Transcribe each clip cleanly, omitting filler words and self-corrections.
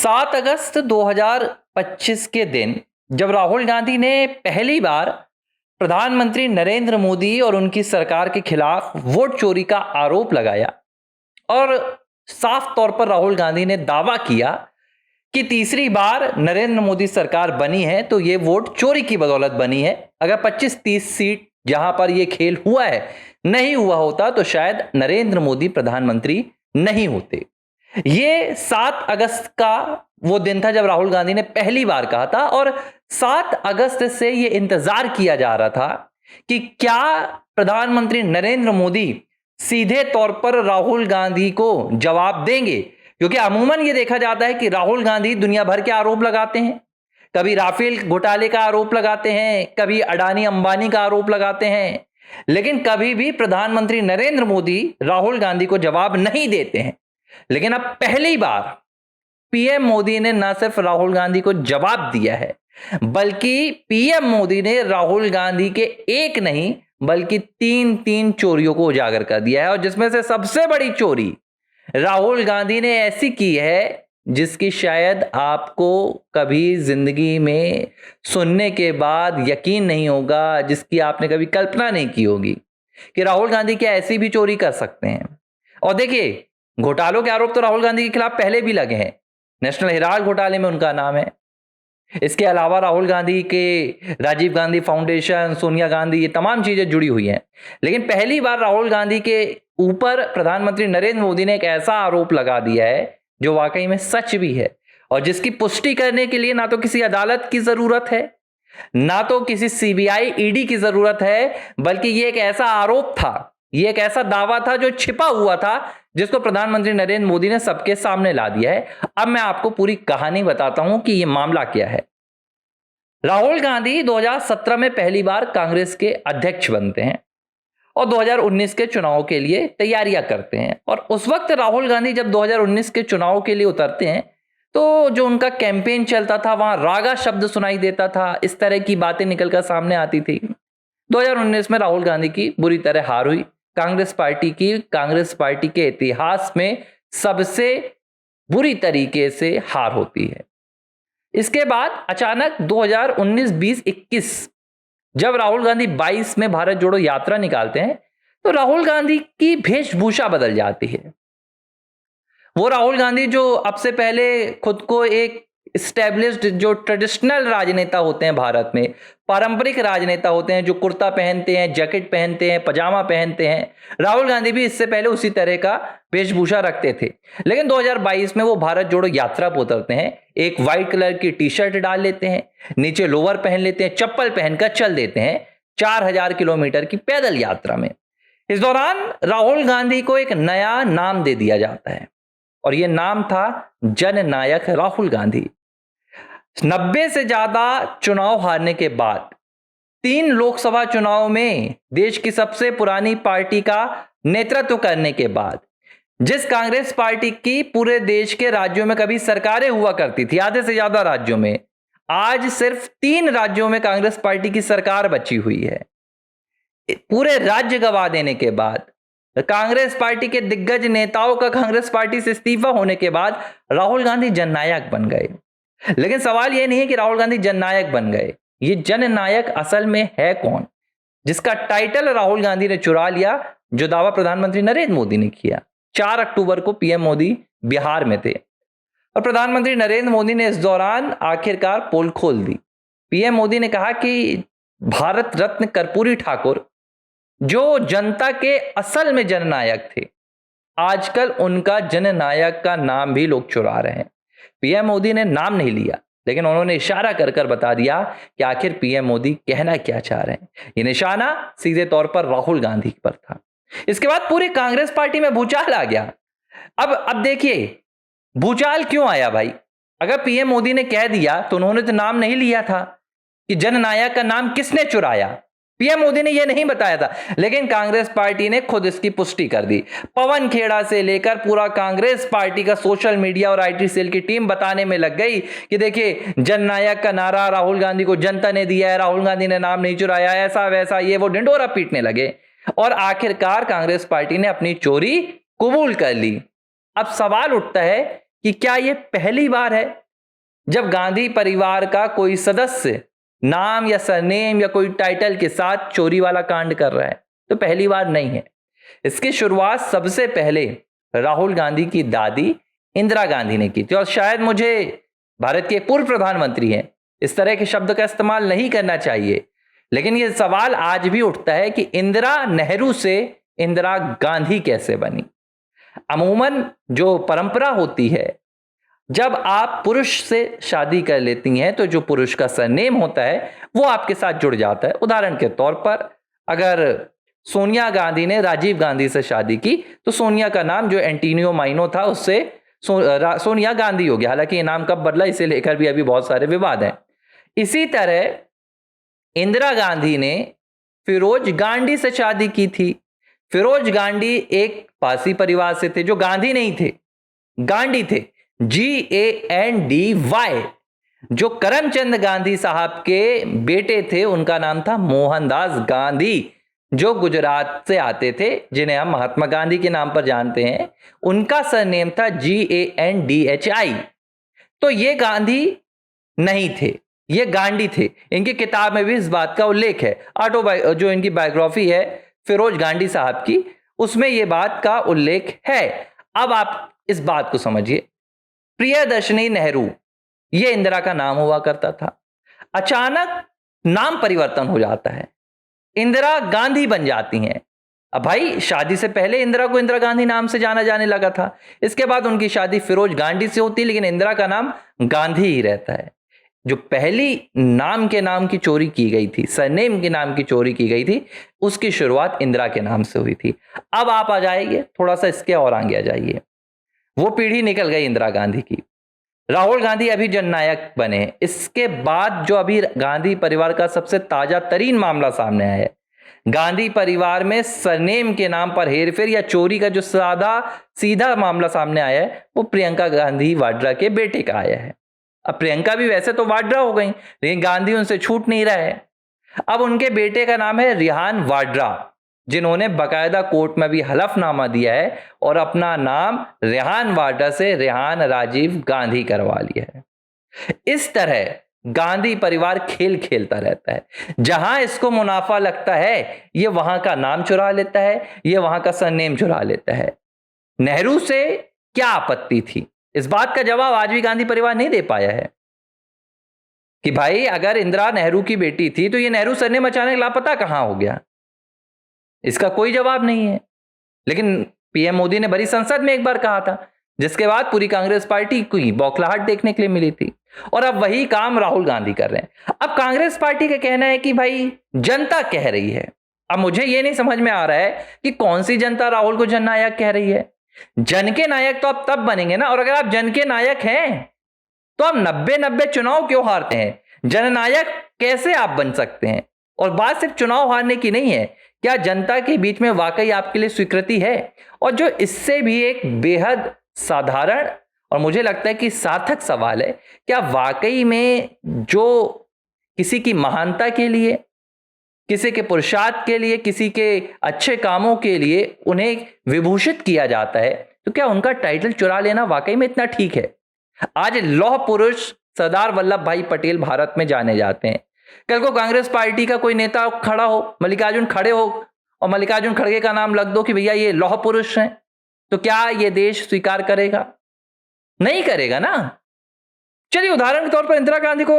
7 अगस्त 2025 के दिन जब राहुल गांधी ने पहली बार प्रधानमंत्री नरेंद्र मोदी और उनकी सरकार के खिलाफ वोट चोरी का आरोप लगाया और साफ तौर पर राहुल गांधी ने दावा किया कि तीसरी बार नरेंद्र मोदी सरकार बनी है तो ये वोट चोरी की बदौलत बनी है। अगर 25-30 सीट जहां पर ये खेल हुआ है नहीं हुआ होता तो शायद नरेंद्र मोदी प्रधानमंत्री नहीं होते। ये 7 अगस्त का वो दिन था जब राहुल गांधी ने पहली बार कहा था और 7 अगस्त से ये इंतजार किया जा रहा था कि क्या प्रधानमंत्री नरेंद्र मोदी सीधे तौर पर राहुल गांधी को जवाब देंगे, क्योंकि अमूमन ये देखा जाता है कि राहुल गांधी दुनिया भर के आरोप लगाते हैं। कभी राफेल घोटाले का आरोप लगाते हैं, कभी अडानी अंबानी का आरोप लगाते हैं, लेकिन कभी भी प्रधानमंत्री नरेंद्र मोदी राहुल गांधी को जवाब नहीं देते हैं। लेकिन अब पहली बार पीएम मोदी ने न सिर्फ राहुल गांधी को जवाब दिया है, बल्कि पीएम मोदी ने राहुल गांधी के एक नहीं बल्कि तीन चोरियों को उजागर कर दिया है। और जिसमें से सबसे बड़ी चोरी राहुल गांधी ने ऐसी की है जिसकी शायद आपको कभी जिंदगी में सुनने के बाद यकीन नहीं होगा, जिसकी आपने कभी कल्पना नहीं की होगी कि राहुल गांधी क्या ऐसी भी चोरी कर सकते हैं। और देखिए, घोटालों के आरोप तो राहुल गांधी के खिलाफ पहले भी लगे हैं। नेशनल हेराल्ड घोटाले में उनका नाम है। इसके अलावा राहुल गांधी के राजीव गांधी फाउंडेशन, सोनिया गांधी, ये तमाम चीजें जुड़ी हुई हैं। लेकिन पहली बार राहुल गांधी के ऊपर प्रधानमंत्री नरेंद्र मोदी ने एक ऐसा आरोप लगा दिया है जो वाकई में सच भी है और जिसकी पुष्टि करने के लिए ना तो किसी अदालत की जरूरत है, ना तो किसी सीबीआई ईडी की जरूरत है, बल्कि ये एक ऐसा आरोप था, ये एक ऐसा दावा था जो छिपा हुआ था, जिसको प्रधानमंत्री नरेंद्र मोदी ने सबके सामने ला दिया है। अब मैं आपको पूरी कहानी बताता हूं कि यह मामला क्या है। राहुल गांधी 2017 में पहली बार कांग्रेस के अध्यक्ष बनते हैं और 2019 के चुनाव के लिए तैयारियां करते हैं। और उस वक्त राहुल गांधी जब 2019 के चुनाव के लिए उतरते हैं तो जो उनका कैंपेन चलता था वहां रागा शब्द सुनाई देता था, इस तरह की बातें निकलकर सामने आती थी। 2019 में राहुल गांधी की बुरी तरह हार हुई। कांग्रेस पार्टी के इतिहास में सबसे बुरी तरीके से हार होती है। इसके बाद अचानक 2019, 20, 21 जब राहुल गांधी 22 में भारत जोड़ो यात्रा निकालते हैं तो राहुल गांधी की वेशभूषा बदल जाती है। वो राहुल गांधी जो अब से पहले खुद को एक स्टैब्लिश्ड जो ट्रेडिशनल राजनेता होते हैं, भारत में पारंपरिक राजनेता होते हैं, जो कुर्ता पहनते हैं, जैकेट पहनते हैं, पजामा पहनते हैं, राहुल गांधी भी इससे पहले उसी तरह का वेशभूषा रखते थे। लेकिन 2022 में वो भारत जोड़ो यात्रा पर उतरते हैं, एक व्हाइट कलर की टी शर्ट डाल लेते हैं, नीचे लोअर पहन लेते हैं, चप्पल पहनकर चल देते हैं 4000 किलोमीटर की पैदल यात्रा में। इस दौरान राहुल गांधी को एक नया नाम दे दिया जाता है और यह नाम था जननायक राहुल गांधी। 90 से ज्यादा चुनाव हारने के बाद 3 लोकसभा चुनाव में देश की सबसे पुरानी पार्टी का नेतृत्व करने के बाद, जिस कांग्रेस पार्टी की पूरे देश के राज्यों में कभी सरकारें हुआ करती थी, आधे से ज्यादा राज्यों में, आज सिर्फ 3 राज्यों में कांग्रेस पार्टी की सरकार बची हुई है। पूरे राज्य गंवा देने के बाद, कांग्रेस पार्टी के दिग्गज नेताओं का कांग्रेस पार्टी से इस्तीफा होने के बाद राहुल गांधी जननायक बन गए। लेकिन सवाल यह नहीं है कि राहुल गांधी जननायक बन गए, ये जननायक असल में है कौन, जिसका टाइटल राहुल गांधी ने चुरा लिया, जो दावा प्रधानमंत्री नरेंद्र मोदी ने किया। 4 अक्टूबर को पीएम मोदी बिहार में थे और प्रधानमंत्री नरेंद्र मोदी ने इस दौरान आखिरकार पोल खोल दी। पीएम मोदी ने कहा कि भारत रत्न कर्पूरी ठाकुर, जो जनता के असल में जननायक थे, आजकल उनका जननायक का नाम भी लोग चुरा रहे हैं। पीएम मोदी ने नाम नहीं लिया, लेकिन उन्होंने इशारा कर कर बता दिया कि आखिर पीएम मोदी कहना क्या चाह रहे हैं। ये निशाना सीधे तौर पर राहुल गांधी पर था। इसके बाद पूरी कांग्रेस पार्टी में भूचाल आ गया। अब देखिए, भूचाल क्यों आया भाई? अगर पीएम मोदी ने कह दिया तो उन्होंने तो नाम नहीं लिया था कि जननायक का नाम किसने चुराया, पीएम मोदी ने यह नहीं बताया था, लेकिन कांग्रेस पार्टी ने खुद इसकी पुष्टि कर दी। पवन खेड़ा से लेकर पूरा कांग्रेस पार्टी का सोशल मीडिया और आईटी सेल की टीम बताने में लग गई कि देखिए, जननायक का नारा राहुल गांधी को जनता ने दिया है, राहुल गांधी ने नाम नहीं चुराया, ऐसा वैसा, ये वो ढिंढोरा पीटने लगे और आखिरकार कांग्रेस पार्टी ने अपनी चोरी कबूल कर ली। अब सवाल उठता है कि क्या यह पहली बार है जब गांधी परिवार का कोई सदस्य नाम या सरनेम या कोई टाइटल के साथ चोरी वाला कांड कर रहा है? तो पहली बार नहीं है। इसकी शुरुआत सबसे पहले राहुल गांधी की दादी इंदिरा गांधी ने की थी। और शायद मुझे, भारत के पूर्व प्रधानमंत्री हैं, इस तरह के शब्द का इस्तेमाल नहीं करना चाहिए, लेकिन यह सवाल आज भी उठता है कि इंदिरा नेहरू से इंदिरा गांधी कैसे बनी। अमूमन जो परंपरा होती है, जब आप पुरुष से शादी कर लेती हैं तो जो पुरुष का सरनेम होता है वो आपके साथ जुड़ जाता है। उदाहरण के तौर पर अगर सोनिया गांधी ने राजीव गांधी से शादी की तो सोनिया का नाम जो एंटीनियो माइनो था उससे सोनिया गांधी हो गया। हालांकि ये नाम कब बदला इसे लेकर भी अभी बहुत सारे विवाद हैं। इसी तरह इंदिरा गांधी ने फिरोज गांधी से शादी की थी। फिरोज गांधी एक पारसी परिवार से थे, जो गांधी नहीं थे, गांधी थे, GANDY। जो करमचंद गांधी साहब के बेटे थे उनका नाम था मोहनदास गांधी, जो गुजरात से आते थे, जिन्हें हम महात्मा गांधी के नाम पर जानते हैं। उनका सरनेम था GANDHI। तो ये गांधी नहीं थे, ये गांधी थे। इनकी किताब में भी इस बात का उल्लेख है। जो इनकी बायोग्राफी है फिरोज गांधी साहब की, उसमें यह बात का उल्लेख है। अब आप इस बात को समझिए, प्रियदर्शनी नेहरू यह इंदिरा का नाम हुआ करता था। अचानक नाम परिवर्तन हो जाता है, इंदिरा गांधी बन जाती हैं। अब भाई, शादी से पहले इंदिरा को इंदिरा गांधी नाम से जाना जाने लगा था। इसके बाद उनकी शादी फिरोज गांधी से होती है, लेकिन इंदिरा का नाम गांधी ही रहता है। जो पहली नाम की चोरी की गई थी, सरनेम के नाम की चोरी की गई थी, उसकी शुरुआत इंदिरा के नाम से हुई थी। अब आप आ जाइए, थोड़ा सा इसके और आगे आ जाइए। वो पीढ़ी निकल गई इंदिरा गांधी की, राहुल गांधी अभी जननायक बने। इसके बाद जो अभी गांधी परिवार का सबसे ताजा तरीन मामला सामने आया है, गांधी परिवार में सरनेम के नाम पर हेरफेर या चोरी का जो सीधा मामला सामने आया है, वो प्रियंका गांधी वाड्रा के बेटे का आया है। अब प्रियंका भी वैसे तो वाड्रा हो गई, लेकिन गांधी उनसे छूट नहीं रहा है। अब उनके बेटे का नाम है रेहान वाड्रा, जिन्होंने बकायदा कोर्ट में भी हलफनामा दिया है और अपना नाम रेहान वाड्रा से रेहान राजीव गांधी करवा लिया है। इस तरह गांधी परिवार खेल खेलता रहता है। जहां इसको मुनाफा लगता है, ये वहां का नाम चुरा लेता है, ये वहां का सरनेम चुरा लेता है। नेहरू से क्या आपत्ति थी, इस बात का जवाब आज भी गांधी परिवार नहीं दे पाया है कि भाई, अगर इंदिरा नेहरू की बेटी थी तो ये नेहरू सरनेम अचानक लापता कहां हो गया। इसका कोई जवाब नहीं है। लेकिन पीएम मोदी ने भरी संसद में एक बार कहा था, जिसके बाद पूरी कांग्रेस पार्टी की बौखलाहट देखने के लिए मिली थी। और अब वही काम राहुल गांधी कर रहे हैं। अब कांग्रेस पार्टी का कहना है कि भाई, जनता कह रही है। अब मुझे यह नहीं समझ में आ रहा है कि कौन सी जनता राहुल को जननायक कह रही है। जन के नायक तो आप तब बनेंगे ना, और अगर आप जन के नायक हैं तो आप 90 चुनाव क्यों हारते हैं? जननायक कैसे आप बन सकते हैं? और बात सिर्फ चुनाव हारने की नहीं है, क्या जनता के बीच में वाकई आपके लिए स्वीकृति है? और जो इससे भी एक बेहद साधारण और मुझे लगता है कि सार्थक सवाल है, क्या वाकई में जो किसी की महानता के लिए, किसी के पुरुषार्थ के लिए, किसी के अच्छे कामों के लिए उन्हें विभूषित किया जाता है, तो क्या उनका टाइटल चुरा लेना वाकई में इतना ठीक है? आज लौह पुरुष सरदार वल्लभ भाई पटेल भारत में जाने जाते हैं। कल को कांग्रेस पार्टी का कोई नेता खड़ा हो, मल्लिकार्जुन खड़े हो, और मल्लिकार्जुन खड़गे का नाम लग दो कि भैया ये लौह पुरुष हैं, तो क्या ये देश स्वीकार करेगा? नहीं करेगा ना। चलिए, उदाहरण के तौर पर इंदिरा गांधी को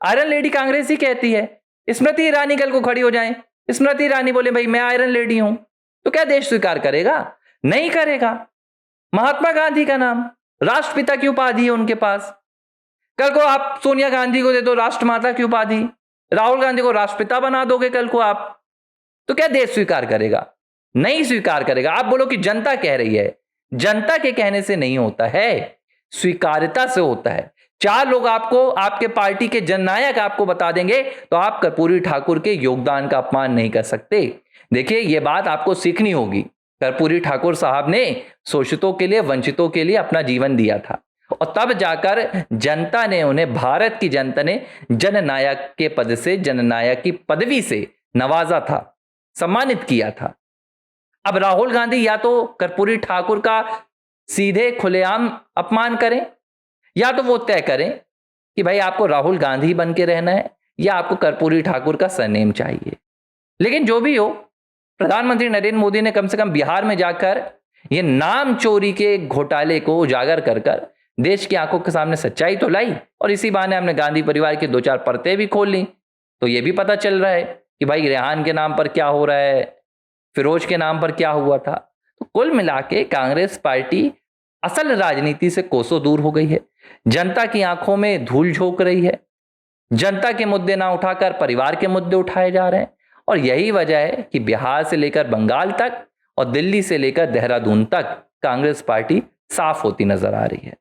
आयरन लेडी कांग्रेस ही कहती है। स्मृति ईरानी कल को खड़ी हो जाए, स्मृति ईरानी बोले भाई मैं आयरन लेडी हूं, तो क्या देश स्वीकार करेगा? नहीं करेगा। महात्मा गांधी का नाम, राष्ट्रपिता की उपाधि है उनके पास। कल को आप सोनिया गांधी को दे दो राष्ट्रमाता की उपाधि, राहुल गांधी को राष्ट्रपिता बना दोगे कल को आप, तो क्या देश स्वीकार करेगा? नहीं स्वीकार करेगा। आप बोलो कि जनता कह रही है, जनता के कहने से नहीं होता है, स्वीकार्यता से होता है। 4 लोग आपको, आपके पार्टी के जननायक आपको बता देंगे तो आप कर्पूरी ठाकुर के योगदान का अपमान नहीं कर सकते। देखिए, यह बात आपको सीखनी होगी। कर्पूरी ठाकुर साहब ने शोषितों के लिए, वंचितों के लिए अपना जीवन दिया था, और तब जाकर जनता ने उन्हें, भारत की जनता ने जननायक के पद से, जननायक की पदवी से नवाजा था, सम्मानित किया था। अब राहुल गांधी या तो कर्पूरी ठाकुर का सीधे खुलेआम अपमान करें, या तो वो तय करें कि भाई आपको राहुल गांधी बन के रहना है या आपको कर्पूरी ठाकुर का सरनेम चाहिए। लेकिन जो भी हो, प्रधानमंत्री नरेंद्र मोदी ने कम से कम बिहार में जाकर ये नाम चोरी के घोटाले को उजागर कर देश की आंखों के सामने सच्चाई तो लाई, और इसी बहाने हमने गांधी परिवार की 2-4 परतें भी खोल ली। तो ये भी पता चल रहा है कि भाई रेहान के नाम पर क्या हो रहा है, फिरोज के नाम पर क्या हुआ था। तो कुल मिला के कांग्रेस पार्टी असल राजनीति से कोसों दूर हो गई है, जनता की आंखों में धूल झोंक रही है, जनता के मुद्दे ना उठाकर परिवार के मुद्दे उठाए जा रहे हैं। और यही वजह है कि बिहार से लेकर बंगाल तक और दिल्ली से लेकर देहरादून तक कांग्रेस पार्टी साफ होती नजर आ रही है।